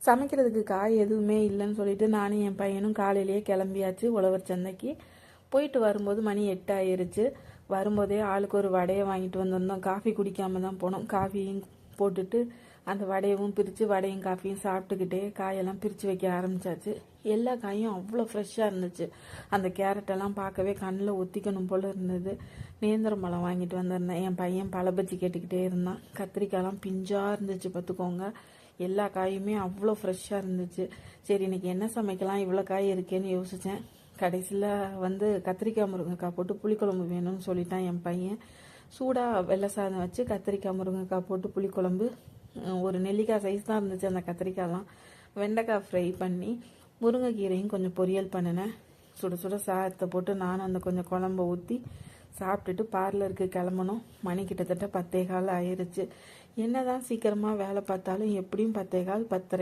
சமைக்கிறதுக்கு காய் எதுவுமே இல்லைன்னு சொல்லிட்டு நானும் என் பையனும் காலையிலேயே கிளம்பியாச்சு உழவர் சந்தைக்கு. போயிட்டு வரும்போது மணி 8 ஆயிருச்சு. வரும்போதே ஆளுக்கு ஒரு வடையை வாங்கிட்டு வந்திருந்தோம். காஃபி குடிக்காம தான் போனோம். காஃபியும் போட்டுட்டு அந்த வடையவும் பிரித்து வடையும் காஃபியும் சாப்பிட்டுக்கிட்டே காயெல்லாம் பிரித்து வைக்க ஆரம்பித்தாச்சு. எல்லா காயும் அவ்வளோ ஃப்ரெஷ்ஷாக இருந்துச்சு. அந்த கேரட்டெல்லாம் பார்க்கவே கண்ணில் ஒத்திக்கணும் போல் இருந்தது. நேந்திரம் பழம் வாங்கிட்டு வந்திருந்தேன். என் பையன் பழ பஜ்ஜி கேட்டுக்கிட்டே இருந்தான். கத்திரிக்காயெல்லாம் பிஞ்சாக இருந்துச்சு பார்த்துக்கோங்க. எல்லா காயுமே அவ்வளோ ஃப்ரெஷ்ஷாக இருந்துச்சு. சரி இன்றைக்கி என்ன சமைக்கலாம், இவ்வளோ காய் இருக்கேன்னு யோசித்தேன். கடைசியில் கத்திரிக்காய் முருங்கைக்காய் போட்டு புளிக்குழம்பு வேணும்னு சொல்லிட்டான் என் பையன். சூடாக வெள்ளை சாதம் வச்சு கத்திரிக்காய் முருங்கைக்காய் போட்டு புளிக்குழம்பு, ஒரு நெல்லிக்காய் சைஸ் தான் இருந்துச்சு அந்த கத்திரிக்காயெலாம். வெண்டைக்காய் ஃப்ரை பண்ணி முருங்கைக்கீரையும் கொஞ்சம் பொரியல் பண்ணினேன். சுட சுட சாதத்தை போட்டு நானும் அந்த கொஞ்சம் குழம்ப ஊற்றி சாப்பிட்டுட்டு பார்லருக்கு கிளம்பணும். மணி கிட்டத்தட்ட 10:15 ஆயிடுச்சு. என்ன தான் சீக்கிரமாக வேலை பார்த்தாலும் எப்படியும் 10:15 10:30